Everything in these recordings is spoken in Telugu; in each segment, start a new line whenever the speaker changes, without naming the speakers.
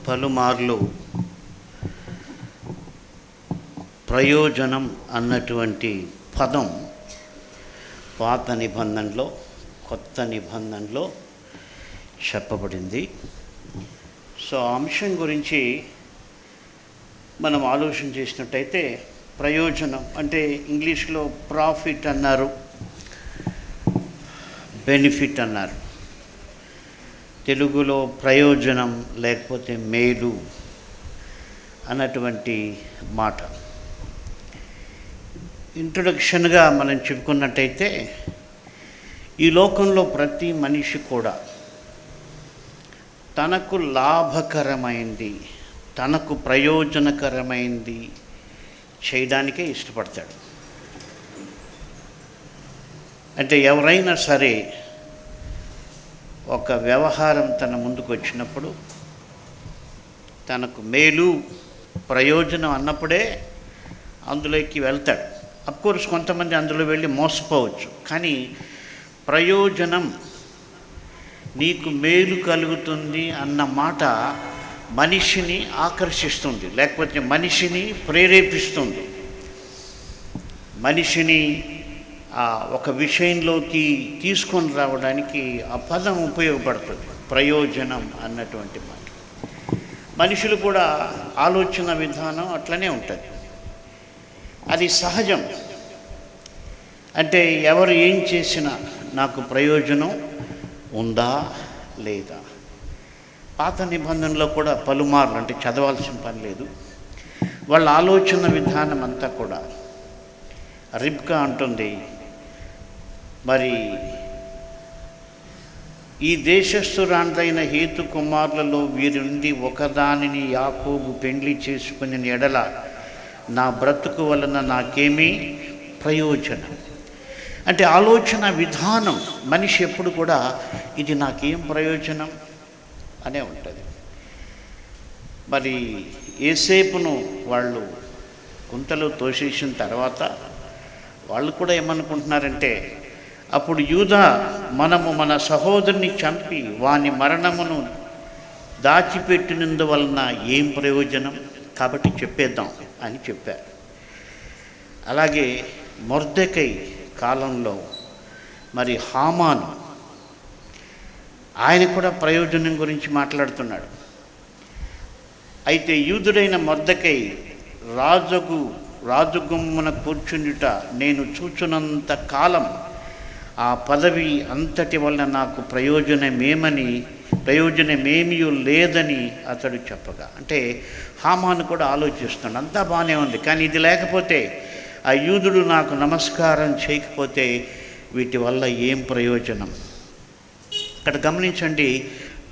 పలుమార్లు ప్రయోజనం అన్నటువంటి పదం పాత నిబంధనలో కొత్త నిబంధనలో చెప్పబడింది. సో ఆ అంశం గురించి మనం ఆలోచన చేసినట్టయితే ప్రయోజనం అంటే ఇంగ్లీష్లో ప్రాఫిట్ అన్నారు, బెనిఫిట్ అన్నారు. తెలుగులో ప్రయోజనం లేకపోతే మేలు అన్నటువంటి మాట. ఇంట్రొడక్షన్గా మనం చెప్పుకున్నట్టయితే ఈ లోకంలో ప్రతి మనిషి కూడా తనకు లాభకరమైంది, తనకు ప్రయోజనకరమైంది చేయడానికే ఇష్టపడతాడు. అంటే ఎవరైనా సరే ఒక వ్యవహారం తన ముందుకు వచ్చినప్పుడు తనకు మేలు ప్రయోజనం అన్నప్పుడే అందులోకి వెళ్తాడు. అఫ్కోర్స్ కొంతమంది అందులో వెళ్ళి మోసపోవచ్చు, కానీ ప్రయోజనం నీకు మేలు కలుగుతుంది అన్న మాట మనిషిని ఆకర్షిస్తుంది, లేకపోతే మనిషిని ప్రేరేపిస్తుంది, మనిషిని ఒక విషయంలోకి తీసుకొని రావడానికి ఆ పదం ఉపయోగపడుతుంది, ప్రయోజనం అన్నటువంటి మాట. మనుషులు కూడా ఆలోచన విధానం అట్లనే ఉంటుంది, అది సహజం. అంటే ఎవరు ఏం చేసినా నాకు ప్రయోజనం ఉందా లేదా. పాత నిబంధనలో కూడా పలుమార్లు, అంటే చదవాల్సిన పని లేదు, వాళ్ళ ఆలోచన విధానం అంతా కూడా. రిబ్కా అంటుంది, మరి ఈ దేశస్థురాండ్రైన హేతు కుమారులలో వీరి నుండి ఒకదానిని యాకోబు పెండ్లి చేసుకుని ఎడల నా బ్రతుకు వలన నాకేమీ ప్రయోజనం. అంటే ఆలోచన విధానం మనిషి ఎప్పుడు కూడా ఇది నాకేం ప్రయోజనం అనే ఉంటుంది. మరి ఏసేపును వాళ్ళు గుంతలో తోసేసిన తర్వాత వాళ్ళు కూడా ఏమనుకుంటున్నారంటే, అప్పుడు యూదా మనము మన సహోదరుని చంపి వాని మరణమును దాచిపెట్టినందువలన ఏం ప్రయోజనం, కాబట్టి చెప్పేద్దాం అని చెప్పారు. అలాగే మొర్దెకై కాలంలో మరి హామాను, ఆయన కూడా ప్రయోజనం గురించి మాట్లాడుతున్నాడు. అయితే యూదుడైన మొర్దెకై రాజుగుమ్మన కూర్చుండుట నేను చూచున్నంత కాలం ఆ పదవి అంతటి వలన నాకు ప్రయోజనమేమీ లేదని అతడు చెప్పగా, అంటే హామాను కూడా ఆలోచిస్తున్నాడు, అంతా బాగానే ఉంది, కానీ ఇది లేకపోతే, ఆ యూదుడు నాకు నమస్కారం చేయకపోతే వీటి వల్ల ఏం ప్రయోజనం. ఇక్కడ గమనించండి,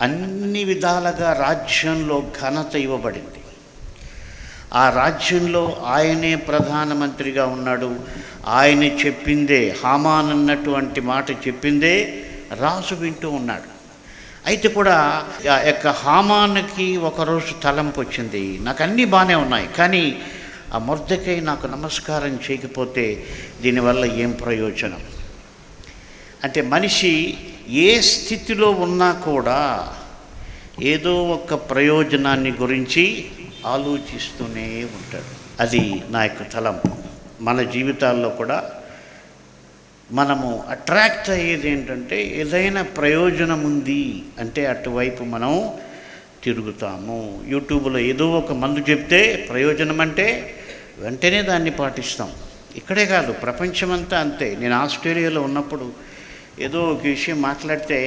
అన్ని విధాలుగా రాజ్యంలో ఘనత ఇవ్వబడింది. ఆ రాజ్యంలో ఆయనే ప్రధానమంత్రిగా ఉన్నాడు, ఆయన చెప్పిందే, హామాన్ అన్నటువంటి మాట చెప్పిందే రాజు వింటూ ఉన్నాడు. అయితే కూడా ఆ యొక్క హామానుకి ఒకరోజు తలంపు వచ్చింది, నాకు అన్నీ బాగానే ఉన్నాయి, కానీ ఆ మొర్దెకై నాకు నమస్కారం చేయకపోతే దీనివల్ల ఏం ప్రయోజనం. అంటే మనిషి ఏ స్థితిలో ఉన్నా కూడా ఏదో ఒక ప్రయోజనాన్ని గురించి ఆలోచిస్తూనే ఉంటాడు. అది నా యొక్క తలంపు. మన జీవితాల్లో కూడా మనము అట్రాక్ట్ అయ్యేది ఏంటంటే, ఏదైనా ప్రయోజనం ఉంది అంటే అటువైపు మనం తిరుగుతాము. యూట్యూబ్లో ఏదో ఒక మందు చెప్తే ప్రయోజనం అంటే వెంటనే దాన్ని పాటిస్తాం. ఇక్కడే కాదు, ప్రపంచమంతా అంతే. నేను ఆస్ట్రేలియాలో ఉన్నప్పుడు ఏదో ఒక విషయం మాట్లాడితే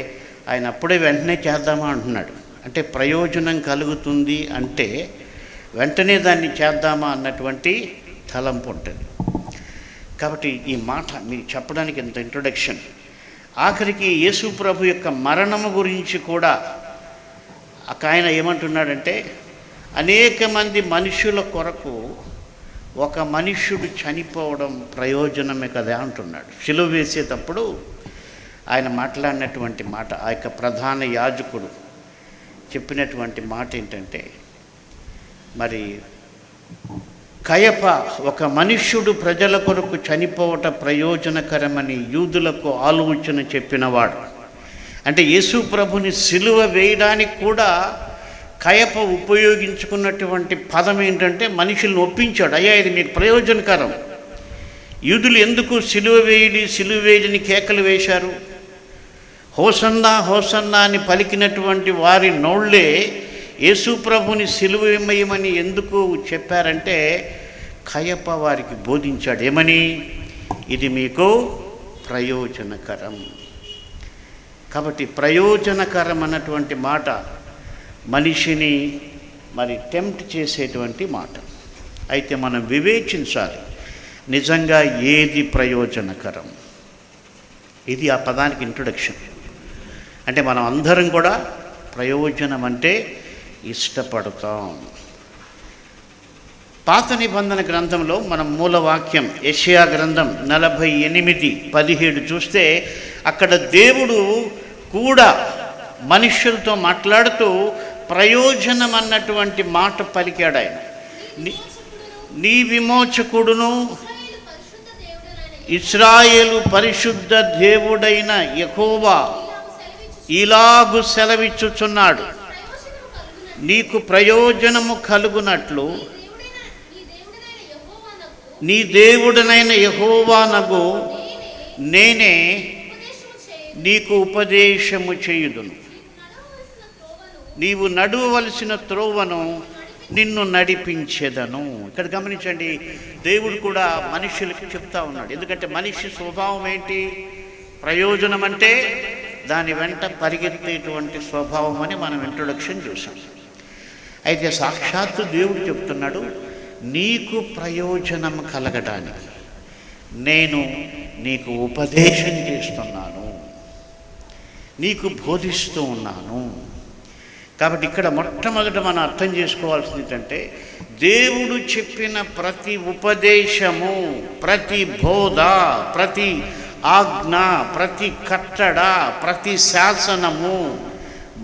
ఆయన అప్పుడే వెంటనే చేద్దామా అంటున్నాడు. అంటే ప్రయోజనం కలుగుతుంది అంటే వెంటనే దాన్ని చేద్దామా అన్నటువంటి తలంపు ఉంటుంది. కాబట్టి ఈ మాట మీకు చెప్పడానికి ఇంత ఇంట్రొడక్షన్. ఆఖరికి యేసు ప్రభు యొక్క మరణము గురించి కూడా ఆయన ఏమంటున్నాడంటే, అనేక మంది మనుషుల కొరకు ఒక మనుష్యుడు చనిపోవడం ప్రయోజనమే కదా అంటున్నాడు. సిలువ వేసేటప్పుడు ఆయన మాట్లాడినటువంటి మాట, ఆ యొక్క ప్రధాన యాజకుడు చెప్పినటువంటి మాట ఏంటంటే, మరి కయప ఒక మనుష్యుడు ప్రజల కొరకు చనిపోవట ప్రయోజనకరమని యూదులకు ఆలోచన చెప్పినవాడు. అంటే యేసు ప్రభుని సిలువ వేయడానికి కూడా కయప ఉపయోగించుకున్నటువంటి పదం ఏంటంటే మనుషుల్ని ఒప్పించాడు. అయ్యా ఇది మీకు ప్రయోజనకరం. యూదులు ఎందుకు సిలువ వేయని కేకలు వేశారు? హోసన్నా హోసన్నా అని పలికినటువంటి వారి నోళ్లే యేసు ప్రభుని సిలువ వేయమని ఎందుకు చెప్పారంటే కయప వారికి బోధించాడు. ఏమని? ఇది మీకు ప్రయోజనకరం. కాబట్టి ప్రయోజనకరం అన్నటువంటి మాట మనిషిని టెంప్ట్ చేసేటువంటి మాట. అయితే మనం వివేచించాలి, నిజంగా ఏది ప్రయోజనకరం. ఇది ఆ పదానికి ఇంట్రొడక్షన్. అంటే మనం అందరం కూడా ప్రయోజనం అంటే ఇష్టపడతాం. పాత నిబంధన గ్రంథంలో మనం మూలవాక్యం యెషయా గ్రంథం 48:17 చూస్తే అక్కడ దేవుడు కూడా మనుష్యులతో మాట్లాడుతూ ప్రయోజనం అన్నటువంటి మాట పలికాడు. ఆయన నీ విమోచకుడును ఇశ్రాయేలు పరిశుద్ధ దేవుడైన యెహోవా ఇలాగు సెలవిచ్చుచున్నాడు, నీకు ప్రయోజనము కలుగునట్లు నీ దేవుడనైన యెహోవానగు నేనే నీకు ఉపదేశము చేయుదును, నీవు నడవవలసిన త్రోవను నిన్ను నడిపించేదను. ఇక్కడ గమనించండి, దేవుడు కూడా మనుషులకి చెప్తా ఉన్నాడు. ఎందుకంటే మనిషి స్వభావం ఏంటి? ప్రయోజనం అంటే దాని వెంట పరిగెత్తేటువంటి స్వభావం అని మనం ఇంట్రొడక్షన్ చూసాం. అయితే సాక్షాత్తు దేవుడు చెప్తున్నాడు, నీకు ప్రయోజనం కలగడానికి నేను నీకు ఉపదేశం చేస్తున్నాను, నీకు బోధిస్తూ ఉన్నాను. కాబట్టి ఇక్కడ మొట్టమొదట మనం అర్థం చేసుకోవాల్సింది ఏంటంటే దేవుడు చెప్పిన ప్రతి ఉపదేశము, ప్రతి బోధ, ప్రతి ఆజ్ఞ, ప్రతి కట్టడ, ప్రతి శాసనము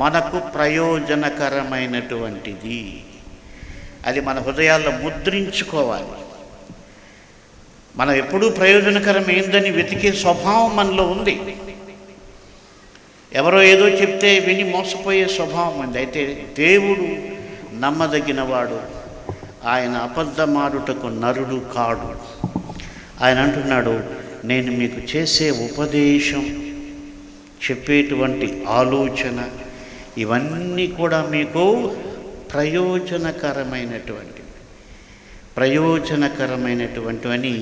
మనకు ప్రయోజనకరమైనటువంటిది. అది మన హృదయాల్లో ముద్రించుకోవాలి. మనం ఎప్పుడూ ప్రయోజనకరం ఏందని వెతికే స్వభావం మనలో ఉంది. ఎవరో ఏదో చెప్తే విని మోసపోయే స్వభావం ఉంది. అయితే దేవుడు నమ్మదగినవాడు, ఆయన అబద్ధమాడుటకు నరుడు కాడు. ఆయన అంటున్నాడు, నేను మీకు చేసే ఉపదేశం, చెప్పేటువంటి ఆలోచన ఇవన్నీ కూడా మీకు ప్రయోజనకరమైనటువంటివని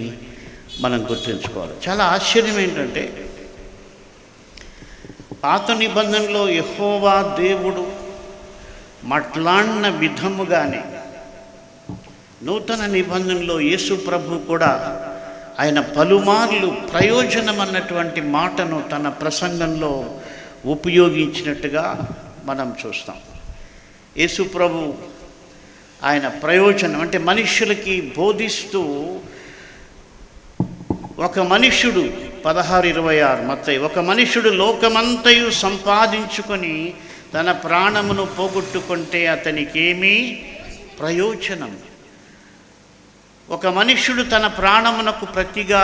మనం గుర్తుంచుకోవాలి. చాలా ఆశ్చర్యం ఏంటంటే పాత నిబంధనలో యెహోవా దేవుడు మాట్లాడిన విధముగానే నూతన నిబంధనలో యేసు ప్రభు కూడా ఆయన పలుమార్లు ప్రయోజనం అన్నటువంటి మాటను తన ప్రసంగంలో ఉపయోగించినట్టుగా మనం చూస్తాం. యేసు ప్రభు ఆయన ప్రయోజనం అంటే మనుష్యులకి బోధిస్తూ, ఒక మనుష్యుడు 16:26 మత్తయి, ఒక మనుష్యుడు లోకమంతయు సంపాదించుకొని తన ప్రాణమును పోగొట్టుకుంటే అతనికి ఏమీ ప్రయోజనం? ఒక మనుష్యుడు తన ప్రాణమునకు ప్రతిగా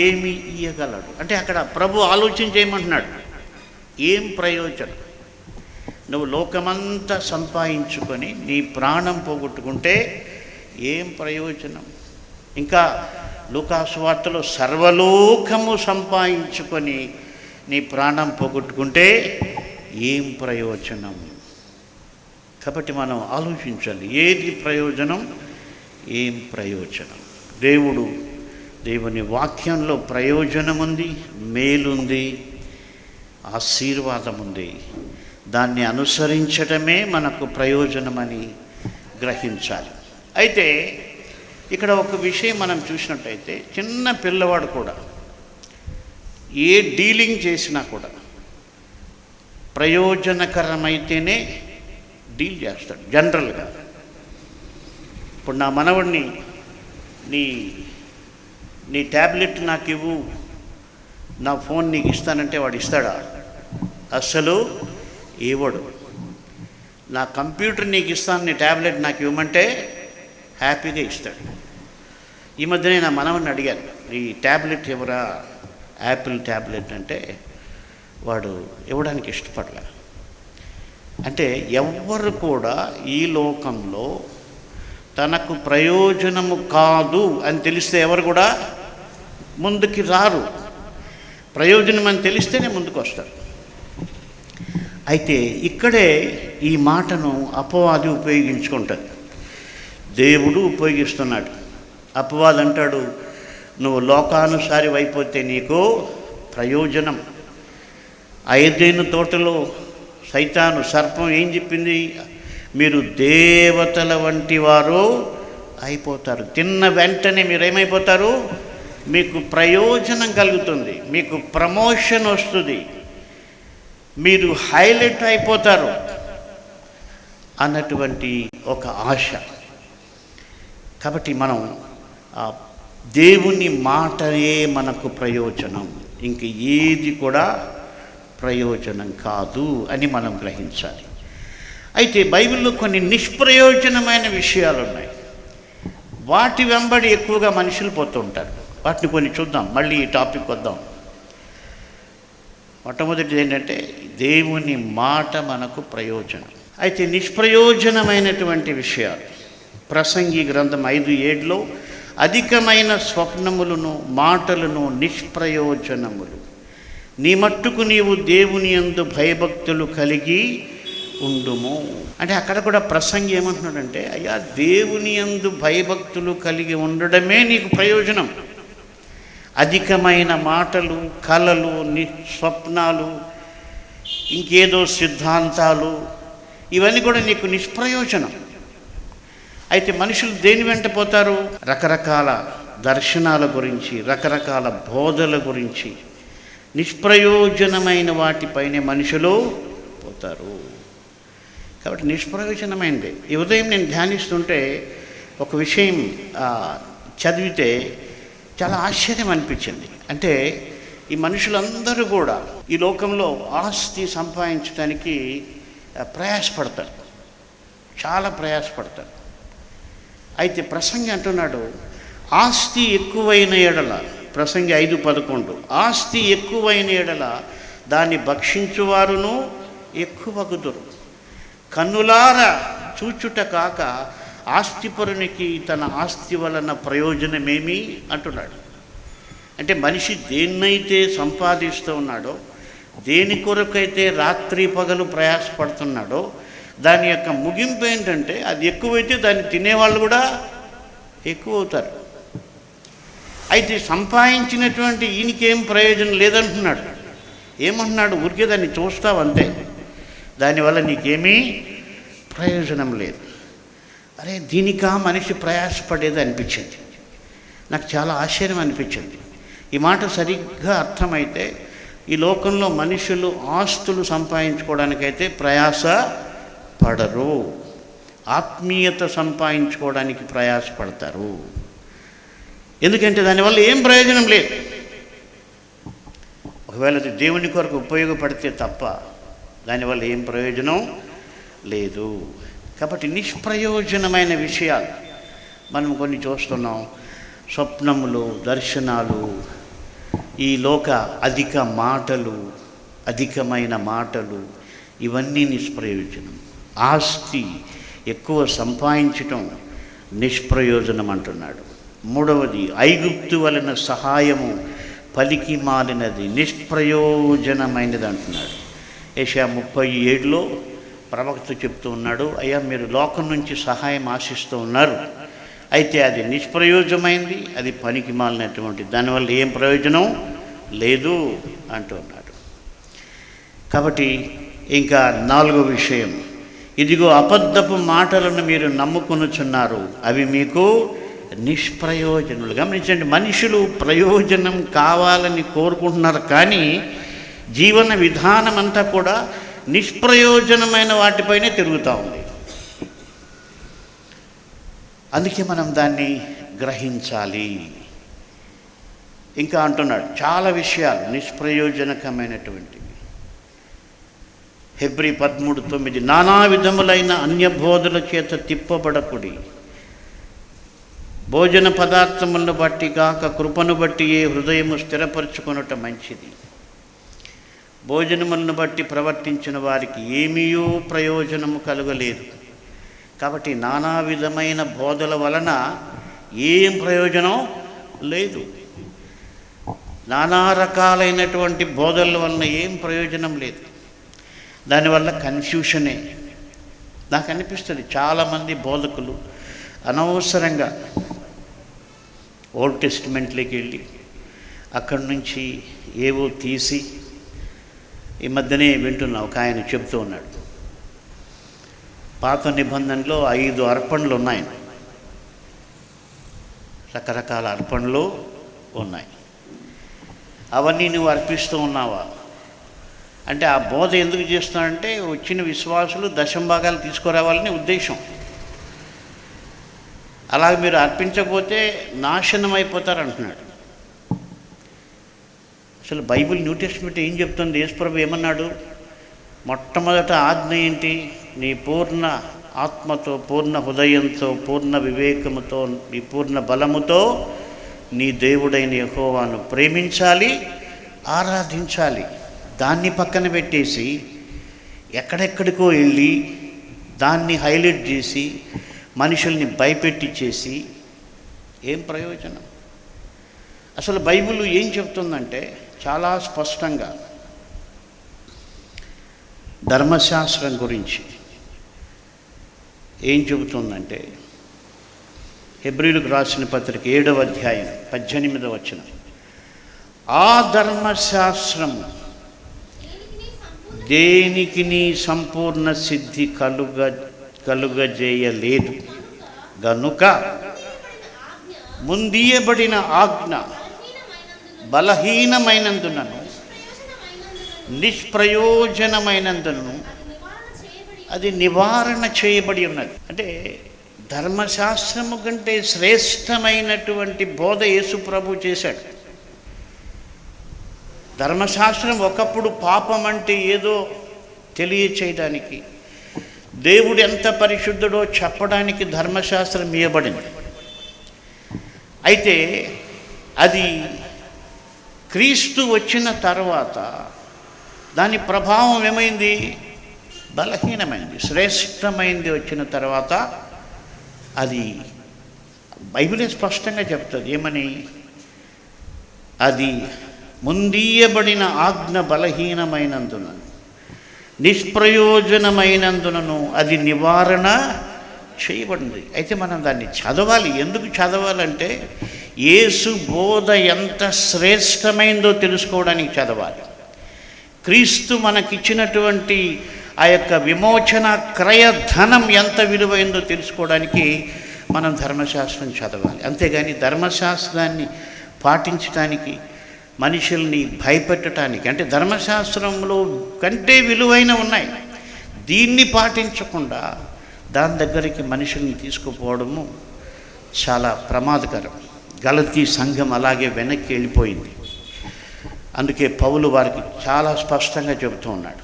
ఏమి ఇయ్యగలడు? అంటే అక్కడ ప్రభు ఆలోచన చేయమంటున్నాడు, ఏం ప్రయోజనం? నువ్వు లోకమంతా సంపాదించుకొని నీ ప్రాణం పోగొట్టుకుంటే ఏం ప్రయోజనం? ఇంకా లూకా సువార్తలో సర్వలోకము సంపాదించుకొని నీ ప్రాణం పోగొట్టుకుంటే ఏం ప్రయోజనం? కాబట్టి మనం ఆలోచించాలి, ఏది ప్రయోజనం, ఏం ప్రయోజనం? దేవుని వాక్యంలో ప్రయోజనం ఉంది, మేలుంది, ఆశీర్వాదం ఉంది. దాన్ని అనుసరించడమే మనకు ప్రయోజనమని గ్రహించాలి. అయితే ఇక్కడ ఒక విషయం మనం చూసినట్టయితే, చిన్న పిల్లవాడు కూడా ఏ డీలింగ్ చేసినా కూడా ప్రయోజనకరమైతేనే డీల్ చేస్తాడు జనరల్గా. ఇప్పుడు నా మనవడిని నీ ట్యాబ్లెట్ నాకు ఇవ్వు, నా ఫోన్ నీకు ఇస్తానంటే వాడు ఇస్తాడా? అస్సలు ఇవ్వడు. నా కంప్యూటర్ నీకు ఇస్తాను, నీ ట్యాబ్లెట్ నాకు ఇవ్వమంటే హ్యాపీగా ఇస్తాడు. ఈ మధ్యనే నా మనవడిని అడిగాను, ఈ ట్యాబ్లెట్ ఎవరా, యాపిల్ ట్యాబ్లెట్ అంటే వాడు ఇవ్వడానికి ఇష్టపడలే. అంటే ఎవ్వరు కూడా ఈ లోకంలో తనకు ప్రయోజనము కాదు అని తెలిస్తే ఎవరు కూడా ముందుకి రారు. ప్రయోజనం అని తెలిస్తేనే ముందుకు వస్తారు. అయితే ఇక్కడే ఈ మాటను అపవాది ఉపయోగించుకుంటుంది, దేవుడు ఉపయోగిస్తున్నాడు. అపవాది అంటాడు, నువ్వు లోకానుసారి అయిపోతే నీకు ప్రయోజనం. ఐదేను తోటలో సైతాను సర్పం ఏం చెప్పింది? మీరు దేవతల వంటి వారు అయిపోతారు. తిన్న వెంటనే మీరేమైపోతారు? మీకు ప్రయోజనం కలుగుతుంది, మీకు ప్రమోషన్ వస్తుంది, మీరు హైలైట్ అయిపోతారు అన్నటువంటి ఒక ఆశ. కాబట్టి మనం దేవుని మాటయే మనకు ప్రయోజనం, ఇంక ఏది కూడా ప్రయోజనం కాదు అని మనం గ్రహించాలి. అయితే బైబిల్లో కొన్ని నిష్ప్రయోజనమైన విషయాలు ఉన్నాయి. వాటి వెంబడి ఎక్కువగా మనుషులు పోతూ ఉంటారు. వాటిని కొన్ని చూద్దాం, మళ్ళీ ఈ టాపిక్ వద్దాం. మొట్టమొదటిది ఏంటంటే దేవుని మాట మనకు ప్రయోజనం. అయితే నిష్ప్రయోజనమైనటువంటి విషయాలు, ప్రసంగి గ్రంథం 5:7 అధికమైన స్వప్నములను మాటలను నిష్ప్రయోజనములు, నీ మట్టుకు నీవు దేవుని యందు భయభక్తులు కలిగి ఉండుము. అంటే అక్కడ కూడా ప్రసంగి ఏమంటున్నాడంటే, అయ్యా దేవుని యందు భయభక్తులు కలిగి ఉండడమే నీకు ప్రయోజనం. అధికమైన మాటలు, కలలు, స్వప్నాలు, ఇంకేదో సిద్ధాంతాలు, ఇవన్నీ కూడా నీకు నిష్ప్రయోజనం. అయితే మనుషులు దేని వెంట పోతారు? రకరకాల దర్శనాల గురించి, రకరకాల బోధల గురించి, నిష్ప్రయోజనమైన వాటిపైనే మనుషులు పోతారు. కాబట్టి నిష్ప్రయోజనమైనది. ఈ ఉదయం నేను ధ్యానిస్తుంటే ఒక విషయం చదివితే చాలా ఆశ్చర్యం అనిపించింది. అంటే ఈ మనుషులందరూ కూడా ఈ లోకంలో ఆస్తి సంపాదించడానికి ప్రయాసపడతారు, చాలా ప్రయాసపడతారు. అయితే ప్రసంగి అంటున్నాడు, ఆస్తి ఎక్కువైన ఎడల, ప్రసంగి 5:11, ఆస్తి ఎక్కువైన ఎడల దాన్ని భక్షించువారును ఎక్కువగుదురు. కన్నులారా చూచుట కాక ఆస్తిపరునికి తన ఆస్తి వలన ప్రయోజనమేమి అంటున్నాడు. అంటే మనిషి దేన్నైతే సంపాదిస్తూ ఉన్నాడో, దేని కొరకైతే రాత్రి పగలు ప్రయాసపడుతున్నాడో, దాని యొక్క ముగింపు ఏంటంటే అది ఎక్కువైతే దాన్ని తినేవాళ్ళు కూడా ఎక్కువ అవుతారు. అయితే సంపాదించినటువంటి ఈయనకేం ప్రయోజనం లేదంటున్నాడు. ఏమంటున్నాడు? ఊరికే దాన్ని చూస్తావు అంతే, దానివల్ల నీకేమీ ప్రయోజనం లేదు. అరే, దీనికా మనిషి ప్రయాసపడేది అనిపించింది. నాకు చాలా ఆశ్చర్యం అనిపించింది. ఈ మాట సరిగ్గా అర్థమైతే ఈ లోకంలో మనుషులు ఆస్తులు సంపాదించుకోవడానికైతే ప్రయాస పడరు, ఆత్మీయత సంపాదించుకోవడానికి ప్రయాసపడతారు. ఎందుకంటే దానివల్ల ఏం ప్రయోజనం లేదు. ఒకవేళ అది దేవుని కొరకు ఉపయోగపడితే తప్ప దానివల్ల ఏం ప్రయోజనం లేదు. కాబట్టి నిష్ప్రయోజనమైన విషయాలు మనం కొన్ని చూస్తున్నాం. స్వప్నములు, దర్శనాలు, ఈ లోక అధిక మాటలు, అధికమైన మాటలు, ఇవన్నీ నిష్ప్రయోజనం. ఆస్తి ఎక్కువ సంపాదించటం నిష్ప్రయోజనం అంటున్నాడు. మూడవది, ఐగుప్తు వలన సహాయము పలికి మాలినది, నిష్ప్రయోజనమైనది అంటున్నాడు. యెషయా 37 ప్రవక్త చెప్తూ ఉన్నాడు, అయ్యా మీరు లోకం నుంచి సహాయం ఆశిస్తూ ఉన్నారు, అయితే అది నిష్ప్రయోజనమైంది, అది పనికి మాలినటువంటి, దానివల్ల ఏం ప్రయోజనం లేదు అంటున్నాడు. కాబట్టి ఇంకా 4వ విషయం, ఇదిగో అబద్ధపు మాటలను మీరు నమ్ముకొనుచున్నారు, అవి మీకు నిష్ప్రయోజనులు. గమనించండి, మనుషులు ప్రయోజనం కావాలని కోరుకుంటున్నారు, కానీ జీవన విధానం అంతా కూడా నిష్ప్రయోజనమైన వాటిపైనే తిరుగుతూ ఉంది. అందుకే మనం దాన్ని గ్రహించాలి. ఇంకా అంటున్నాడు చాలా విషయాలు నిష్ప్రయోజనకమైనటువంటివి. హెబ్రీ 13:9, నానా విధములైన అన్యబోధల చేత తిప్పబడకుడి, భోజన పదార్థములను బట్టి కాక కృపను బట్టి ఏ హృదయము స్థిరపరచుకొనుట మంచిది. భోజనములను బట్టి ప్రవర్తించిన వారికి ఏమీయూ ప్రయోజనము కలుగలేదు. కాబట్టి నానా విధమైన బోధల వలన ఏం ప్రయోజనం లేదు. నానా రకాలైనటువంటి బోధల వలన ఏం ప్రయోజనం లేదు. దానివల్ల కన్ఫ్యూషనే. నాకు అనిపిస్తుంది చాలామంది బోధకులు అనవసరంగా ఓల్డ్ టెస్టిమెంట్లోకి వెళ్ళి అక్కడి నుంచి ఏవో తీసి, ఈ మధ్యనే వింటున్నా ఒక ఆయన చెప్తూ ఉన్నాడు, పాత నిబంధనలో 5 అర్పణలు ఉన్నాయి, రకరకాల అర్పణలు ఉన్నాయి, అవన్నీ నువ్వు అర్పిస్తూ ఉన్నావా అంటే ఆ బోధ ఎందుకు చేస్తున్నాడంటే వచ్చిన విశ్వాసులు దశంభాగాలు తీసుకురావాలని ఉద్దేశం. అలాగే మీరు అర్పించకపోతే నాశనం అయిపోతారు అంటున్నాడు. అసలు బైబిల్ న్యూ టెస్టిమెంట్ ఏం చెప్తుంది? యేసుప్రభు ఏమన్నాడు? మొట్టమొదట ఆజ్ఞ ఏంటి? నీ పూర్ణ ఆత్మతో, పూర్ణ హృదయంతో, పూర్ణ వివేకముతో, నీ పూర్ణ బలముతో నీ దేవుడైన యెహోవాను ప్రేమించాలి, ఆరాధించాలి. దాన్ని పక్కన పెట్టేసి ఎక్కడెక్కడికో వెళ్ళి దాన్ని హైలైట్ చేసి మనుషుల్ని భయపెట్టించేసి ఏం ప్రయోజనం? అసలు బైబిల్ ఏం చెప్తుందంటే చాలా స్పష్టంగా ధర్మశాస్త్రం గురించి ఏం చెబుతుందంటే, హెబ్రీయులకు రాసిన పత్రిక 7వ అధ్యాయం 18వ వచనం, ఆ ధర్మశాస్త్రము దేనికి నీ సంపూర్ణ సిద్ధి కలుగజేయలేదు గనుక ముందీయబడిన ఆజ్ఞ బలహీనమైనందునను నిష్ప్రయోజనమైనందును అది నివారణ చేయబడి ఉన్నది. అంటే ధర్మశాస్త్రము కంటే శ్రేష్టమైనటువంటి బోధ యేసు ప్రభు చేశాడు. ధర్మశాస్త్రం ఒకప్పుడు పాపం అంటే ఏదో తెలియచేయడానికి, దేవుడు ఎంత పరిశుద్ధుడో చెప్పడానికి ధర్మశాస్త్రం ఇవ్వబడింది. అయితే అది క్రీస్తు వచ్చిన తర్వాత దాని ప్రభావం ఏమైంది? బలహీనమైంది. శ్రేష్టమైంది వచ్చిన తర్వాత అది బైబిలే స్పష్టంగా చెప్తుంది. ఏమని? అది ముందీయబడిన ఆజ్ఞ బలహీనమైనందున నిష్ప్రయోజనమైనందునను అది నివారణ చేయబడింది. అయితే మనం దాన్ని చదవాలి. ఎందుకు చదవాలంటే యేసు బోధ ఎంత శ్రేష్టమైందో తెలుసుకోవడానికి చదవాలి. క్రీస్తు మనకిచ్చినటువంటి ఆ యొక్క విమోచన క్రయధనం ఎంత విలువైందో తెలుసుకోవడానికి మనం ధర్మశాస్త్రం చదవాలి. అంతేగాని ధర్మశాస్త్రాన్ని పాటించడానికి, మనుషుల్ని భయపెట్టడానికి, అంటే ధర్మశాస్త్రంలో కంటే విలువైన ఉన్నాయి, దీన్ని పాటించకుండా దాని దగ్గరికి మనుషుల్ని తీసుకుపోవడము చాలా ప్రమాదకరం. గలతీ సంఘం అలాగే వెనక్కి వెళ్ళిపోయింది. అందుకే పౌలు వారికి చాలా స్పష్టంగా చెబుతూ ఉన్నాడు,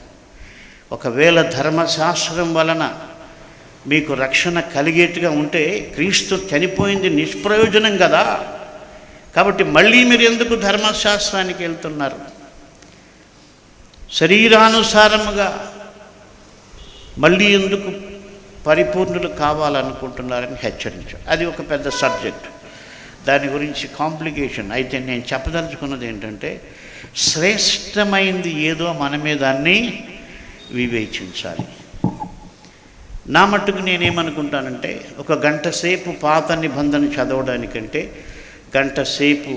ఒకవేళ ధర్మశాస్త్రం వలన మీకు రక్షణ కలిగేట్టుగా ఉంటే క్రీస్తు చనిపోయింది నిష్ప్రయోజనం కదా, కాబట్టి మళ్ళీ మీరు ఎందుకు ధర్మశాస్త్రానికి వెళ్తున్నారు? శరీరానుసారముగా మళ్ళీ ఎందుకు పరిపూర్ణులు కావాలనుకుంటున్నారని హెచ్చరించారు. అది ఒక పెద్ద సబ్జెక్ట్, దాని గురించి కాంప్లికేషన్. అయితే నేను చెప్పదలుచుకున్నది ఏంటంటే శ్రేష్టమైంది ఏదో మనమే దాన్ని వివేచించాలి. నా మట్టుకు నేనేమనుకుంటానంటే ఒక గంట సేపు పాత నిబంధన చదవడానికంటే గంట సేపు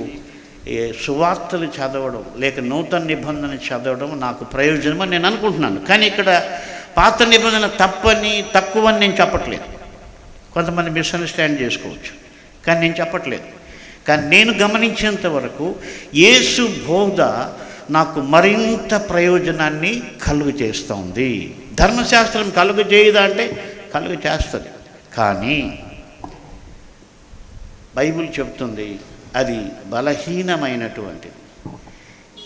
సువార్తలు చదవడం లేక నూతన నిబంధన చదవడం నాకు ప్రయోజనమని నేను అనుకుంటున్నాను. కానీ ఇక్కడ పాత నిబంధన తప్పని తక్కువని నేను చెప్పట్లేదు. కొంతమంది మిస్అండర్స్టాండ్ చేసుకోవచ్చు, కానీ నేను చెప్పట్లేదు. కానీ నేను గమనించేంత వరకు యేసు బోధ నాకు మరింత ప్రయోజనాన్ని కలుగు చేస్తుంది. ధర్మశాస్త్రం కలుగు చేయదా అంటే కలుగు చేస్తుంది, కానీ బైబిల్ చెప్తుంది అది బలహీనమైనటువంటిది.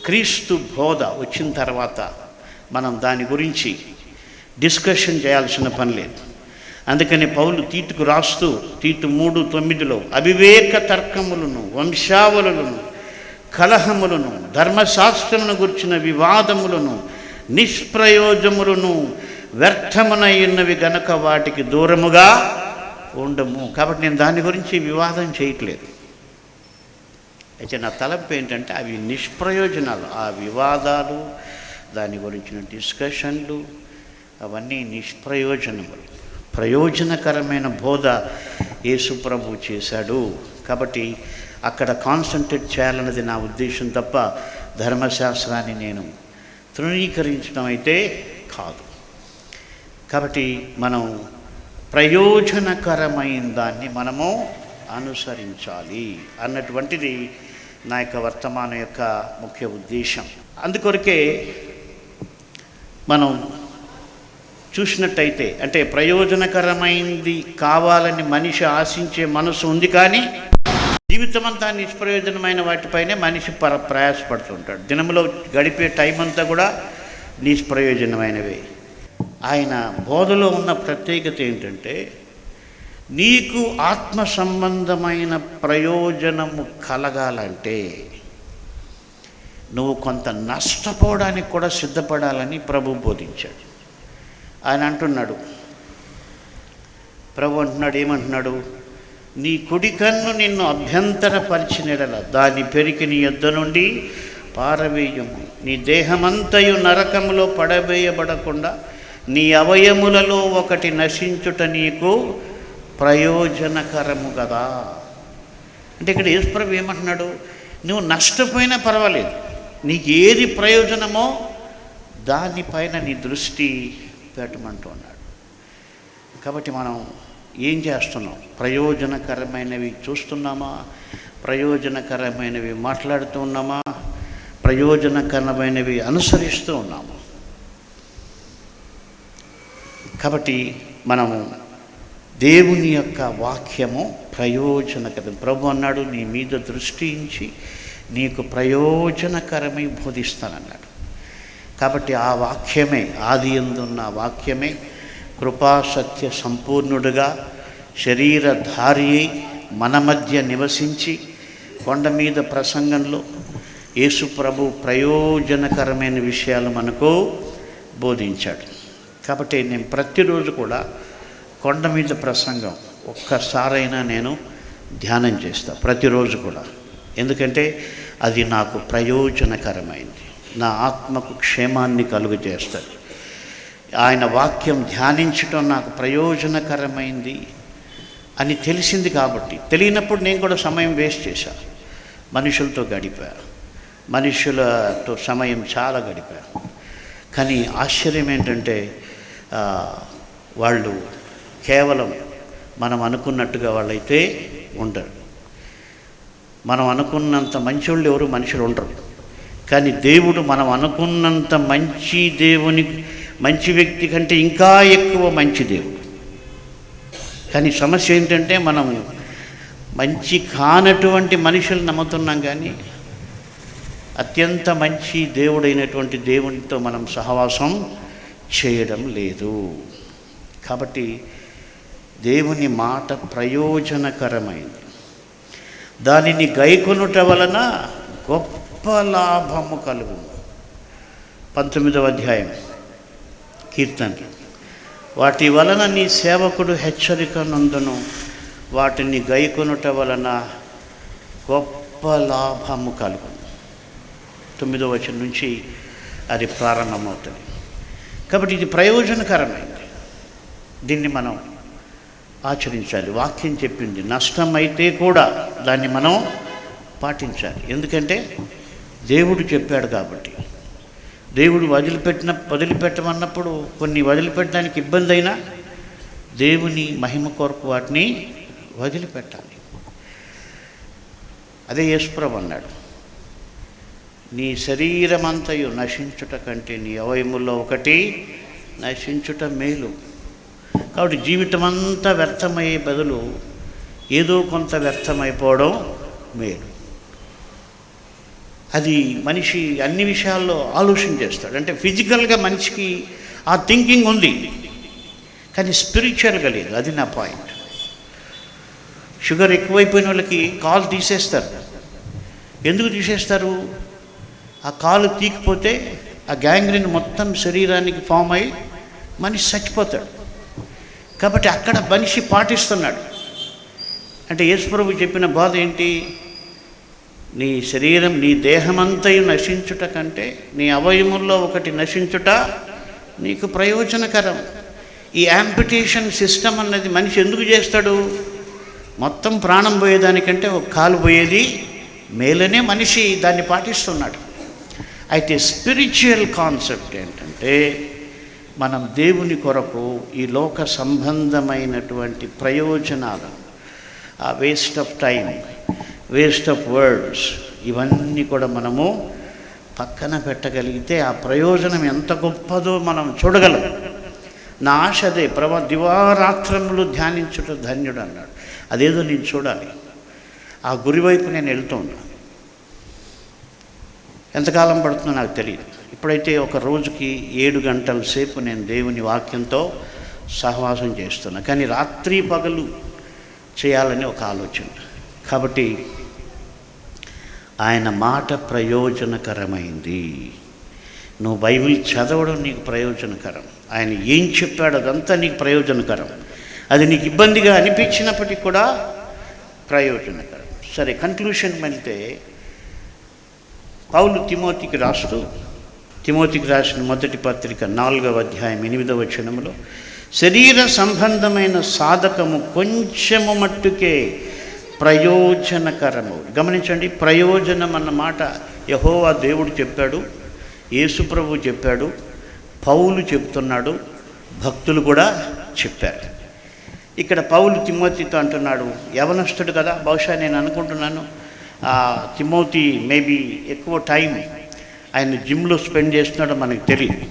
క్రీస్తు బోధ వచ్చిన తర్వాత మనం దాని గురించి డిస్కషన్ చేయాల్సిన పని లేదు. అందుకని పౌలు తీతుకు రాస్తూ తీతు 3:9 అవివేక తర్కములను, వంశావళులను, కలహములను, ధర్మశాస్త్రమును గుర్చిన వివాదములను, నిష్ప్రయోజములను, వ్యర్థమునయున్నవి గనుక వాటికి దూరముగా ఉండము. కాబట్టి నేను దాని గురించి వివాదం చేయట్లేదు. అయితే నా తలంపు ఏంటంటే అవి నిష్ప్రయోజనాలు. ఆ వివాదాలు, దాని గురించిన డిస్కషన్లు అవన్నీ నిష్ప్రయోజనములు. ప్రయోజనకరమైన బోధ యేసు ప్రభు చేశాడు. కాబట్టి అక్కడ కాన్సన్ట్రేట్ చేయాలన్నది నా ఉద్దేశం తప్ప ధర్మశాస్త్రాన్ని నేను తృణీకరించడం అయితే కాదు. కాబట్టి మనం ప్రయోజనకరమైన దాన్ని మనము అనుసరించాలి అన్నటువంటిది నా యొక్క వర్తమానం యొక్క ముఖ్య ఉద్దేశం. అందుకొరకే మనం చూసినట్టయితే అంటే ప్రయోజనకరమైనది కావాలని మనిషి ఆశించే మనసు ఉంది, కానీ జీవితం అంతా నిష్ప్రయోజనమైన వాటిపైనే మనిషి ప్రయాసపడుతుంటాడు. దినంలో గడిపే టైం అంతా కూడా నిష్ప్రయోజనమైనవే. ఆయన బోధలో ఉన్న ప్రత్యేకత ఏంటంటే నీకు ఆత్మ సంబంధమైన ప్రయోజనము కలగాలంటే నువ్వు కొంత నష్టపోవడానికి కూడా సిద్ధపడాలని ప్రభు బోధించాడు. ఆయన అంటున్నాడు, ప్రభు అంటున్నాడు, ఏమంటున్నాడు? నీ కుడి కన్ను నిన్ను అభ్యంతరపరిచినెడల దాని పెరికి నీ యొద్ద నుండి పారవేయము. నీ దేహమంతయు నరకములో పడవేయబడకుండా నీ అవయములలో ఒకటి నశించుట నీకు ప్రయోజనకరము కదా. అంటే ఇక్కడ యేసుప్రభు ఏమంటున్నాడు? నువ్వు నష్టపోయినా పర్వాలేదు, నీకు ఏది ప్రయోజనమో దానిపైన నీ దృష్టి పెట్టమంటున్నాడు. కాబట్టి మనం ఏం చేస్తున్నాం? ప్రయోజనకరమైనవి చూస్తున్నామా? ప్రయోజనకరమైనవి మాట్లాడుతూ ఉన్నామా? ప్రయోజనకరమైనవి అనుసరిస్తూ ఉన్నాము. కాబట్టి మనము దేవుని యొక్క వాక్యము ప్రయోజనకరం. ప్రభు అన్నాడు, నీ మీద దృష్టి ఉంచి నీకు ప్రయోజనకరమై బోధిస్తానన్నాడు. కాబట్టి ఆ వాక్యమే, ఆది యందున్న వాక్యమే కృపాసత్య సంపూర్ణుడుగా శరీరధారి అయి మన మధ్య నివసించి కొండ మీద ప్రసంగంలో యేసు ప్రభు ప్రయోజనకరమైన విషయాలు మనకు బోధించాడు. కాబట్టి నేను ప్రతిరోజు కూడా కొండ మీద ప్రసంగం ఒక్కసారైనా నేను ధ్యానం చేస్తాను, ప్రతిరోజు కూడా. ఎందుకంటే అది నాకు ప్రయోజనకరమైంది, నా ఆత్మకు క్షేమాన్ని కలుగజేస్తుంది. ఆయన వాక్యం ధ్యానించడం నాకు ప్రయోజనకరమైంది అని తెలిసింది. కాబట్టి తెలియనప్పుడు నేను కూడా సమయం వేస్ట్ చేశాను, మనుషులతో గడిపా, మనుషులతో సమయం చాలా గడిపా. కానీ ఆశ్చర్యం ఏంటంటే వాళ్ళు కేవలం మనం అనుకున్నట్టుగా వాళ్ళైతే ఉండరు. మనం అనుకున్నంత మంచోళ్ళు ఎవరు మనుషులు ఉండరు. కానీ దేవుడు మనం అనుకున్నంత మంచి వ్యక్తి కంటే ఇంకా ఎక్కువ మంచి దేవుడు. కానీ సమస్య ఏంటంటే మనం మంచి కానటువంటి మనుషులు నమ్ముతున్నాం, కానీ అత్యంత మంచి దేవుడైనటువంటి దేవునితో మనం సహవాసం చేయడం లేదు. కాబట్టి దేవుని మాట ప్రయోజనకరమైంది, దానిని గైకొనుట వలన గొప్ప లాభము కలుగును. 19వ అధ్యాయం కీర్తనలు, వాటి వలన నీ సేవకుడు హెచ్చరిక నందును, వాటిని గైకొనుట వలన గొప్ప లాభము కలుగును. 9వ వచనం నుంచి అది ప్రారంభమవుతుంది. కాబట్టి ఇది ప్రయోజనకరమైంది, దీన్ని మనం ఆచరించాలి. వాక్యం చెప్పింది, నష్టమైతే కూడా దాన్ని మనం పాటించాలి. ఎందుకంటే దేవుడు చెప్పాడు కాబట్టి. దేవుడు వదిలిపెట్టమన్నప్పుడు కొన్ని వదిలిపెట్టడానికి ఇబ్బంది అయినా దేవుని మహిమ కొరకు వాటిని వదిలిపెట్టాలి. అదే యేసుప్రభు అన్నాడు, నీ శరీరమంతయు నశించుట కంటే నీ అవయములో ఒకటి నశించుట మేలు. కాబట్టి జీవితం అంతా వ్యర్థమయ్యే బదులు ఏదో కొంత వ్యర్థమైపోవడం మేలు. అది మనిషి అన్ని విషయాల్లో ఆలోచన చేస్తాడు. అంటే ఫిజికల్గా మనిషికి ఆ థింకింగ్ ఉంది, కానీ స్పిరిచువల్గా లేదు. అది నా పాయింట్. షుగర్ ఎక్కువైపోయిన వాళ్ళకి కాలు తీసేస్తారు, ఎందుకు తీసేస్తారు? ఆ కాలు తీకిపోతే ఆ గ్యాంగ్రీన్ మొత్తం శరీరానికి ఫామ్ అయ్యి మనిషి చచ్చిపోతాడు. కాబట్టి అక్కడ మనిషి పాటిస్తున్నాడు. అంటే యేసుప్రభు చెప్పిన బోధ ఏంటి? నీ శరీరం, నీ దేహమంతయు నశించుట కంటే నీ అవయముల్లో ఒకటి నశించుట నీకు ప్రయోజనకరం. ఈ యాంపిటేషన్ సిస్టమ్ అన్నది మనిషి ఎందుకు చేస్తాడు? మొత్తం ప్రాణం పోయేదానికంటే ఒక కాలు పోయేది మేలనే మనిషి దాన్ని పాటిస్తున్నాడు. అయితే స్పిరిచువల్ కాన్సెప్ట్ ఏంటంటే, మనం దేవుని కొరకు ఈ లోక సంబంధమైనటువంటి ప్రయోజనాలు, ఆ waste of time, waste of words, ఇవన్నీ కూడా మనము పక్కన పెట్టగలిగితే ఆ ప్రయోజనం ఎంత గొప్పదో మనం చూడగలం. నా ఆశ అదే, దివారాత్రములు ధ్యానించుట ధన్యుడు అన్నాడు. అదేదో నేను చూడాలి, ఆ గురివైపు నేను వెళ్తూ ఉన్నాను. ఎంతకాలం పడుతుందో నాకు తెలియదు. ఇప్పుడైతే ఒక రోజుకి 7 గంటల సేపు నేను దేవుని వాక్యంతో సహవాసం చేస్తున్నా. కానీ రాత్రి పగలు చేయాలని ఒక ఆలోచన. కాబట్టి ఆయన మాట ప్రయోజనకరమైంది. నువ్వు బైబిల్ చదవడం నీకు ప్రయోజనకరం. ఆయన ఏం చెప్పాడు అదంతా నీకు ప్రయోజనకరం. అది నీకు ఇబ్బందిగా అనిపించినప్పటికీ కూడా ప్రయోజనకరం. సరే, కన్క్లూషన్ వెళ్తే పౌలు తిమోతికి రాసిన మొదటి పత్రిక 4వ అధ్యాయం 8వ వచనములో, శరీర సంబంధమైన సాధకము కొంచెము మట్టుకే ప్రయోజనకరము. గమనించండి, ప్రయోజనం అన్న మాట యెహోవా దేవుడు చెప్పాడు, యేసుప్రభు చెప్పాడు, పౌలు చెప్తున్నాడు, భక్తులు కూడా చెప్పారు. ఇక్కడ పౌలు తిమోతితో అంటున్నాడు, యవనస్తుడు కదా, బహుశా నేను అనుకుంటున్నాను తిమోతి మేబీ ఎక్కువ టైం ఆయన జిమ్లో స్పెండ్ చేస్తున్నాడో మనకు తెలియదు.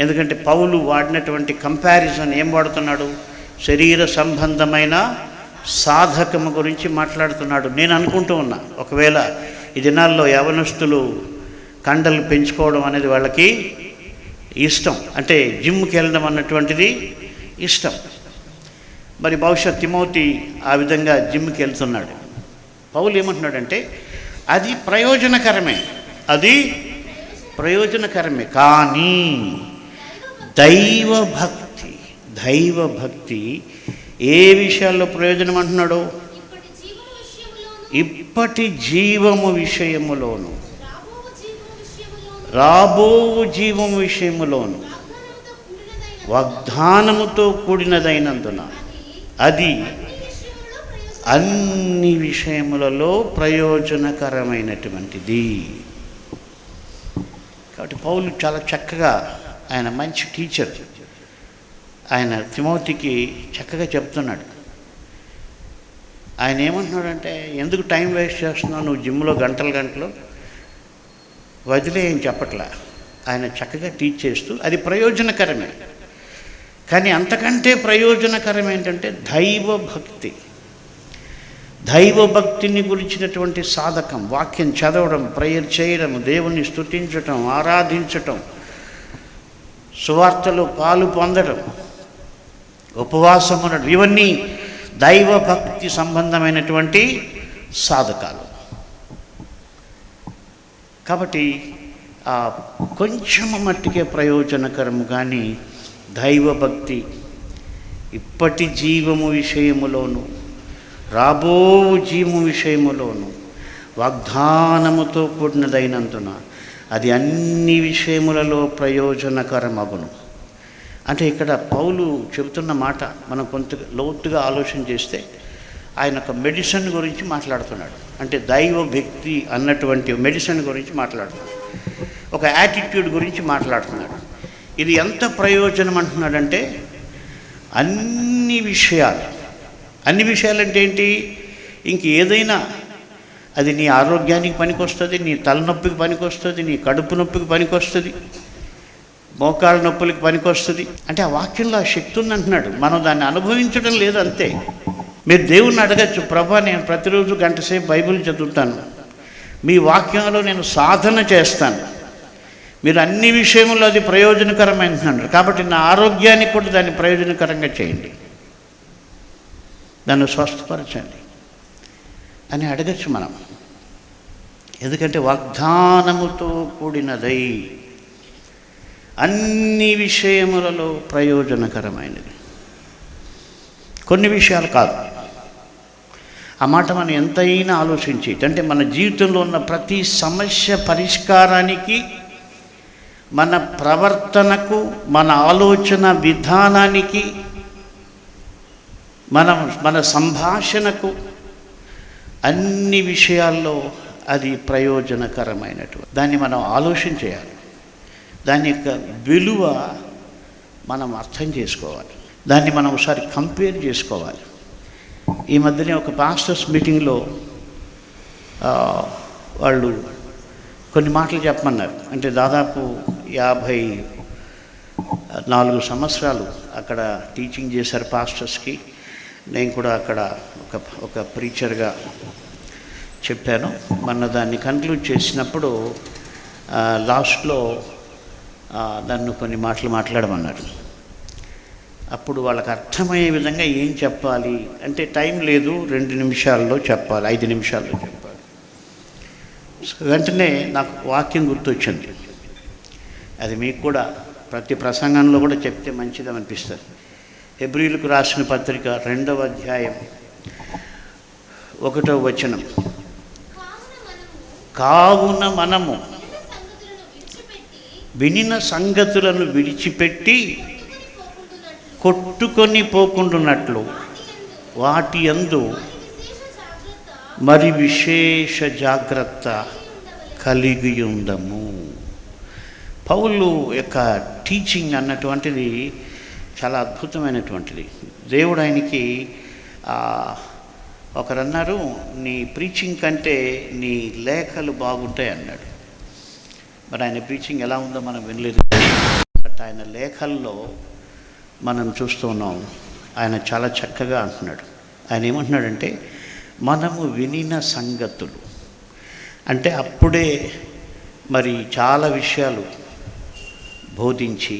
ఎందుకంటే పౌలు వాడినటువంటి కంపారిజన్ ఏం వాడుతున్నాడు? శరీర సంబంధమైన సాధకము గురించి మాట్లాడుతున్నాడు. నేను అనుకుంటూ ఉన్నా, ఒకవేళ ఈ దినాల్లో యవనస్తులు కండలు పెంచుకోవడం అనేది వాళ్ళకి ఇష్టం, అంటే జిమ్కి వెళ్ళడం అన్నటువంటిది ఇష్టం. మరి బహుశా తిమోతి ఆ విధంగా జిమ్కి వెళ్తున్నాడు. పౌలు ఏమంటున్నాడంటే, అది ప్రయోజనకరమే, కానీ దైవభక్తి ఏ విషయాల్లో ప్రయోజనం అంటున్నాడు? ఇప్పటి జీవము విషయములోను, రాబో జీవము విషయములోను, వాగ్దానముతో కూడినదైనందున అది అన్ని విషయములలో ప్రయోజనకరమైనటువంటిది. కాబట్టి పౌలు చాలా చక్కగా, ఆయన మంచి టీచర్, ఆయన తిమోతికి చక్కగా చెప్తున్నాడు. ఆయన ఏమంటున్నాడంటే, ఎందుకు టైం వేస్ట్ చేస్తున్నావు నువ్వు జిమ్లో గంటలు వదిలే ఏం చెప్పట్లా. ఆయన చక్కగా టీచ్ చేస్తూ అది ప్రయోజనకరమే. కానీ అంతకంటే ప్రయోజనకరం ఏంటంటే దైవభక్తిని గురించినటువంటి సాధకం, వాక్యం చదవడం, ప్రేయర్ చేయడం, దేవుణ్ణి స్తుతించటం, ఆరాధించటం, సువార్తలో పాలు పొందడం, ఉపవాసం ఉండడం, ఇవన్నీ దైవభక్తి సంబంధమైనటువంటి సాధకాలు. కాబట్టి కొంచెం మట్టికే ప్రయోజనకరము. కానీ దైవభక్తి ఇప్పటి జీవము విషయములోను, రాబో జీవము విషయములోను, వాగ్దానముతో కూడినదైనందున అది అన్ని విషయములలో ప్రయోజనకరమగును. అంటే ఇక్కడ పౌలు చెబుతున్న మాట మనం కొంత లోతుగా ఆలోచన చేస్తే, ఆయన ఒక మెడిసిన్ గురించి మాట్లాడుతున్నాడు. అంటే దైవభక్తి అన్నటువంటి మెడిసిన్ గురించి మాట్లాడుతున్నాడు, ఒక యాటిట్యూడ్ గురించి మాట్లాడుతున్నాడు. ఇది ఎంత ప్రయోజనం అంటున్నాడంటే, అన్ని విషయాలు అంటే ఏంటి? ఇంక ఏదైనా అది నీ ఆరోగ్యానికి పనికొస్తుంది, నీ తలనొప్పికి పనికొస్తుంది, నీ కడుపు నొప్పికి పనికొస్తుంది, మోకాళ్ళ నొప్పులకి పనికొస్తుంది. అంటే ఆ వాక్యంలో ఆ శక్తి ఉందంటున్నాడు. మనం దాన్ని అనుభవించడం లేదు, అంతే. మీరు దేవుణ్ణి అడగచ్చు, ప్రభా నేను ప్రతిరోజు గంట సేపు బైబిల్ చదువుతాను, మీ వాక్యంలో నేను సాధన చేస్తాను, మీరు అన్ని విషయంలో అది ప్రయోజనకరమైనది కాబట్టి నా ఆరోగ్యానికి కూడా దాన్ని ప్రయోజనకరంగా చేయండి, నన్ను స్వస్థపరచండి అని అడగచ్చు మనం. ఎందుకంటే వాగ్దానముతో కూడినదై అన్ని విషయములలో ప్రయోజనకరమైనది. కొన్ని విషయాలు కాదు. ఆ మాట మనం ఎంతైనా ఆలోచించి, అంటే మన జీవితంలో ఉన్న ప్రతి సమస్య పరిష్కారానికి, మన ప్రవర్తనకు, మన ఆలోచన విధానానికి, మన సంభాషణకు, అన్ని విషయాల్లో అది ప్రయోజనకరమైనటువంటి దాన్ని మనం ఆలోచించేయాలి. దాని యొక్క విలువ మనం అర్థం చేసుకోవాలి. దాన్ని మనం ఒకసారి కంపేర్ చేసుకోవాలి. ఈ మధ్యనే ఒక పాస్టర్స్ మీటింగ్లో వాళ్ళు కొన్ని మాటలు చెప్పమన్నారు. అంటే దాదాపు 54 సంవత్సరాలు అక్కడ టీచింగ్ చేశారు పాస్టర్స్కి. నేను కూడా అక్కడ ఒక ప్రీచర్గా చెప్పాను. మొన్న దాన్ని కన్క్లూడ్ చేసినప్పుడు లాస్ట్లో నన్ను కొన్ని మాటలు మాట్లాడమన్నారు. అప్పుడు వాళ్ళకి అర్థమయ్యే విధంగా ఏం చెప్పాలి అంటే, టైం లేదు, 2 నిమిషాల్లో చెప్పాలి, 5 నిమిషాల్లో చెప్పాలి. వెంటనే నాకు వాక్యం గుర్తొచ్చింది. అది మీకు కూడా ప్రతి ప్రసంగంలో కూడా చెప్తే మంచిది అనిపిస్తుంది. హెబ్రీయులకు రాసిన పత్రిక 2వ అధ్యాయం 1వ వచనం, కావున మనము వినిన సంగతులను విడిచిపెట్టి కొట్టుకొని పోకుండునట్లు వాటి యందు మరి విశేష జాగ్రత్త కలిగి ఉందము. పౌలు యొక్క టీచింగ్ అన్నటువంటిది చాలా అద్భుతమైనటువంటిది. దేవుడు ఆయనకి ఒకరన్నారు, నీ ప్రీచింగ్ కంటే నీ లేఖలు బాగుంటాయి అన్నాడు. మరి ఆయన ప్రీచింగ్ ఎలా ఉందో మనం వినలేదు, బట్ ఆయన లేఖల్లో మనం చూస్తూ ఉన్నాం. ఆయన చాలా చక్కగా అంటున్నాడు. ఆయన ఏమంటున్నాడంటే, మనము వినిన సంగతులు అంటే అప్పుడే మరి చాలా విషయాలు బోధించి,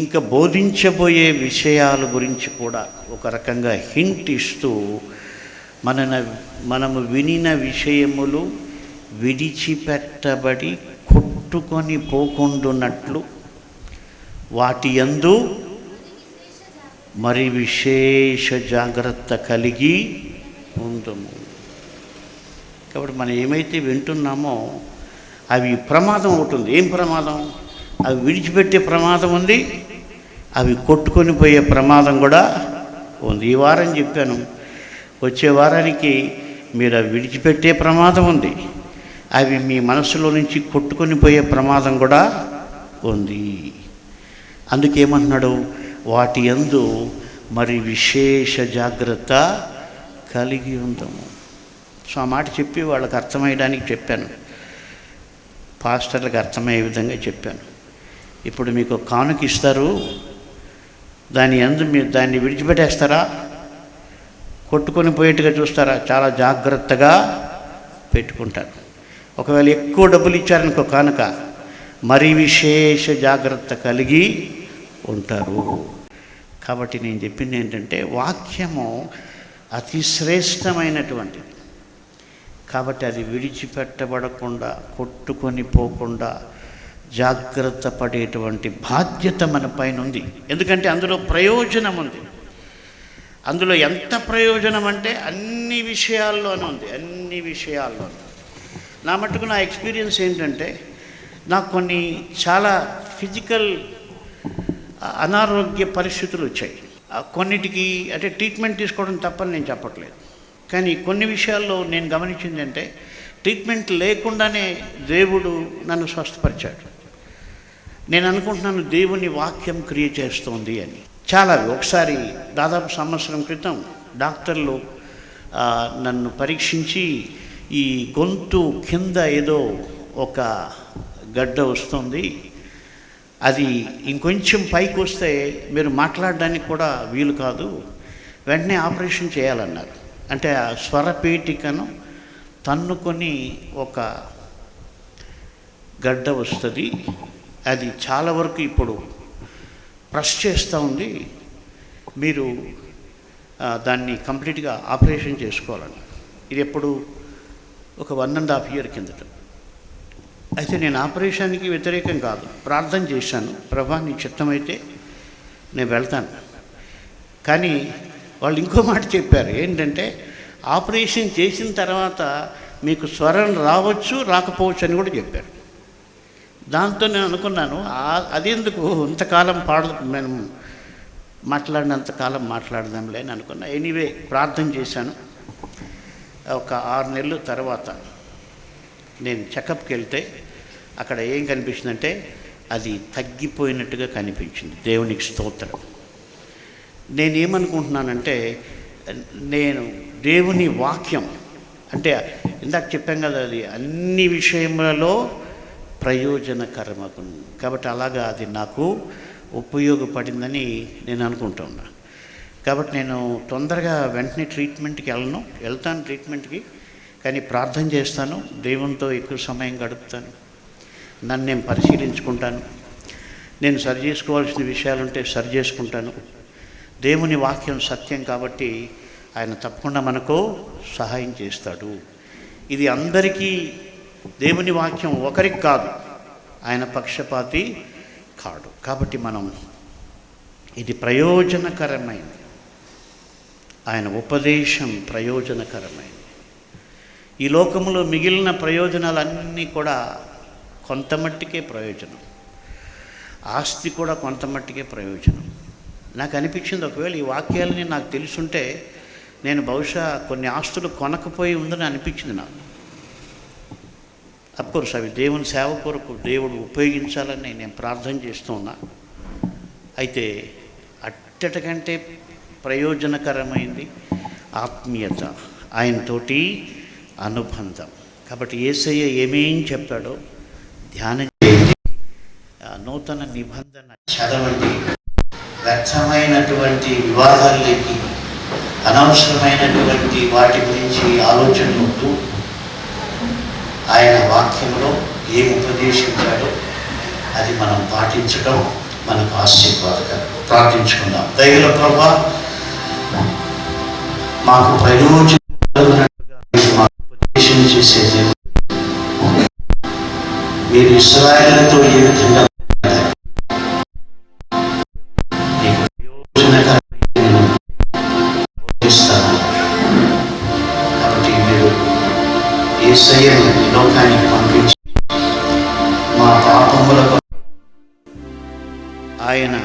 ఇంకా బోధించబోయే విషయాల గురించి కూడా ఒక రకంగా హింట్ ఇస్తూ, మనము వినిన విషయములు విడిచిపెట్టబడి కొట్టుకొని పోకుండున్నట్లు వాటి యందు మరి విశేష జాగ్రత్త కలిగి ఉందము. కాబట్టి మనం ఏమైతే వింటున్నామో అవి ప్రమాదం ఉంటుంది. ఏం ప్రమాదం? అవి విడిచిపెట్టే ప్రమాదం ఉంది, అవి కొట్టుకొని పోయే ప్రమాదం కూడా ఉంది. ఈ వారం చెప్పాను, వచ్చే వారానికి మీరు అవి విడిచిపెట్టే ప్రమాదం ఉంది, అవి మీ మనసులో నుంచి కొట్టుకొని పోయే ప్రమాదం కూడా ఉంది. అందుకేమంటున్నాడు, వాటి యందు మరి విశేష జాగ్రత్త కలిగి ఉందాము. సో ఆ మాట చెప్పి వాళ్ళకి అర్థమయ్యడానికి చెప్పాను, పాస్టర్లకు అర్థమయ్యే విధంగా చెప్పాను. ఇప్పుడు మీకు కానుక ఇస్తారు, దాని యందు మీరు దాన్ని విడిచిపెట్టేస్తారా, కొట్టుకొని పోయేట్టుగా చూస్తారా? చాలా జాగ్రత్తగా పెట్టుకుంటారు. ఒకవేళ ఎక్కువ డబ్బులు ఇచ్చారనుకో కానుక, మరి విశేష జాగ్రత్త కలిగి ఉంటారు. కాబట్టి నేను చెప్పింది ఏంటంటే, వాక్యము అతి శ్రేష్టమైనటువంటిది. కాబట్టి అది విడిచిపెట్టబడకుండా, కొట్టుకొని పోకుండా జాగ్రత్త పడేటువంటి బాధ్యత మన పైన ఉంది. ఎందుకంటే అందులో ప్రయోజనం ఉంది. అందులో ఎంత ప్రయోజనం అంటే అన్ని విషయాల్లోనూ ఉంది, అన్ని విషయాల్లోనూ. నా మట్టుకు నా ఎక్స్పీరియన్స్ ఏంటంటే, నాకు కొన్ని చాలా ఫిజికల్ అనారోగ్య పరిస్థితులు వచ్చాయి. కొన్నిటికి అంటే ట్రీట్మెంట్ తీసుకోవడం తప్పని నేను చెప్పట్లేదు, కానీ కొన్ని విషయాల్లో నేను గమనించింది అంటే, ట్రీట్మెంట్ లేకుండానే దేవుడు నన్ను స్వస్థపరిచాడు. నేను అనుకుంటున్నాను దేవుని వాక్యం క్రియ చేస్తోంది అని. చాలా ఒకసారి దాదాపు సంవత్సరం క్రితం డాక్టర్లు నన్ను పరీక్షించి, ఈ గొంతు కింద ఏదో ఒక గడ్డ వస్తుంది, అది ఇంకొంచెం పైకి వస్తే మీరు మాట్లాడడానికి కూడా వీలు కాదు, వెంటనే ఆపరేషన్ చేయాలన్నారు. అంటే ఆ స్వరపేటికను తన్నుకొని ఒక గడ్డ వస్తుంది, అది చాలా వరకు ఇప్పుడు ప్రెస్ చేస్తూ ఉంది, మీరు దాన్ని కంప్లీట్గా ఆపరేషన్ చేసుకోవాలని. ఇది ఎప్పుడు ఒక 1.5 year కిందట. అయితే నేను ఆపరేషన్కి వ్యతిరేకం కాదు, ప్రార్థన చేశాను, ప్రభా నీ చిత్తమైతే నేను వెళ్తాను. కానీ వాళ్ళు ఇంకో మాట చెప్పారు, ఏంటంటే ఆపరేషన్ చేసిన తర్వాత మీకు స్వరం రావచ్చు రాకపోవచ్చు అని కూడా చెప్పారు. దాంతో నేను అనుకున్నాను అదెందుకు ఇంతకాలం మేము మాట్లాడినంతకాలం మాట్లాడదాంలే అని అనుకున్నా. ఎనీవే ప్రార్థన చేశాను. ఒక 6 నెలల తర్వాత నేను చెకప్కి వెళ్తే అక్కడ ఏం కనిపించిందంటే అది తగ్గిపోయినట్టుగా కనిపించింది. దేవునికి స్తోత్రం. నేనేమనుకుంటున్నానంటే నేను దేవుని వాక్యం అంటే ఇందాక చెప్పాం కదా, అది అన్ని విషయములలో ప్రయోజనకరమగు కాబట్టి అలాగా అది నాకు ఉపయోగపడిందని నేను అనుకుంటున్నా. కాబట్టి నేను తొందరగా వెంటనే ట్రీట్మెంట్కి వెళ్తాను ట్రీట్మెంట్కి, కానీ ప్రార్థన చేస్తాను, దేవునితో ఎక్కువ సమయం గడుపుతాను, నన్ను నేను పరిశీలించుకుంటాను, నేను సరి చేసుకోవాల్సిన విషయాలుంటే సరి చేసుకుంటాను. దేవుని వాక్యం సత్యం కాబట్టి ఆయన తప్పకుండా మనకు సహాయం చేస్తాడు. ఇది అందరికీ దేవుని వాక్యం ఒకరికి కాదు, ఆయన పక్షపాతి కాడు. కాబట్టి మనం ఇది ప్రయోజనకరమైనది, ఆయన ఉపదేశం ప్రయోజనకరమైనది. ఈ లోకంలో మిగిలిన ప్రయోజనాలన్నీ కూడా కొంతమట్టికే ప్రయోజనం, ఆస్తి కూడా కొంతమట్టికే ప్రయోజనం. నాకు అనిపించింది, ఒకవేళ ఈ వాక్యాలని నాకు తెలుసుంటే నేను బహుశా కొన్ని ఆస్తులు కొనకపోయి ఉందని అనిపించింది నాకు. అఫ్కోర్స్ అవి దేవుని సేవ కొరకు దేవుడు ఉపయోగించాలని నేను ప్రార్థన చేస్తూ ఉన్నా. అయితే అట్టటికంటే ప్రయోజనకరమైంది ఆత్మీయత, ఆయనతోటి అనుబంధం. కాబట్టి యేసయ్య ఏమేం చెప్పాడో ధ్యానం చేయండి, నూతన నిబంధన చదవండి. వ్యర్థమైనటువంటి వివాదాలకి, అనవసరమైనటువంటి వాటి గురించి ఆలోచనలు ఆయన వాక్యంలో ఏం ఉపదేశించాడో అది మనం పాటించడం మనకు ఆశీర్వాదకరం. ప్రార్థించుకుందాం. దయగల ప్రభువా, మాకు ప్రయోజనకరమైనట్టుగా ఉపదేశం చేసేది మీరు ఇశ్రాయేలుతో ఏ విధంగా ప్రయోజనకరమైన బోధిస్తాను. కాబట్టి మీరు యేసయ్యను ఈ లోకానికి పంపించి మా పాపములకు ఆయన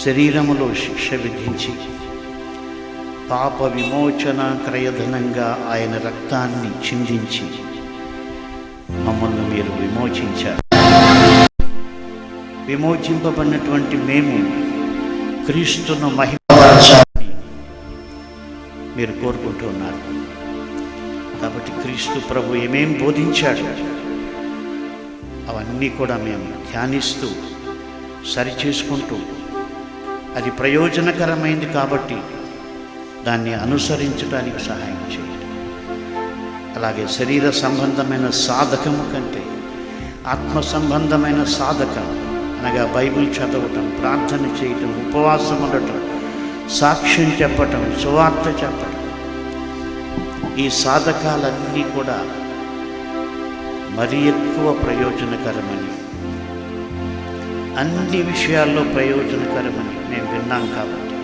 శరీరములో శిక్ష విధించి పాప విమోచన క్రయధనంగా ఆయన రక్తాన్ని చిందించి మమ్మల్ని మీరు విమోచించారు. విమోచింపబడినటువంటి మేము క్రీస్తును మహిమపరచాలని మీరు కోరుకుంటూ ఉన్నారు. కాబట్టి క్రీస్తు ప్రభు ఏమేం బోధించాడు అవన్నీ కూడా మేము ధ్యానిస్తూ సరిచేసుకుంటూ, అది ప్రయోజనకరమైంది కాబట్టి దాన్ని అనుసరించడానికి సహాయం చేయండి. అలాగే శరీర సంబంధమైన సాధకము కంటే ఆత్మ సంబంధమైన సాధకం అనగా బైబిల్ చదవటం, ప్రార్థన చేయటం, ఉపవాసం ఉండటం, సాక్ష్యం చెప్పటం, సువార్త చెప్పటం, ఈ సాధకాలన్నీ కూడా మరి ఎక్కువ ప్రయోజనకరమని, అన్ని విషయాల్లో ప్రయోజనకరమని మేము విన్నాం. కాబట్టి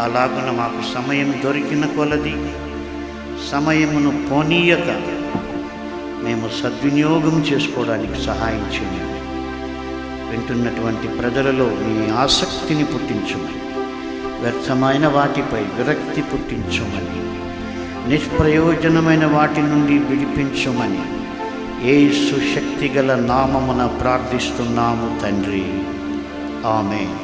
అలాగున మాకు సమయం దొరికిన కొలది సమయమును పోనీయక మేము సద్వినియోగం చేసుకోవడానికి సహాయం చేయండి. వింటున్నటువంటి ప్రజలలో మీ ఆసక్తిని పుట్టించమని, వ్యర్థమైన వాటిపై విరక్తి పుట్టించమని, నిష్ప్రయోజనమైన వాటి నుండి విడిపించమని యేసు శక్తిగల నామమున ప్రార్థిస్తున్నాము తండ్రి. ఆమేన్.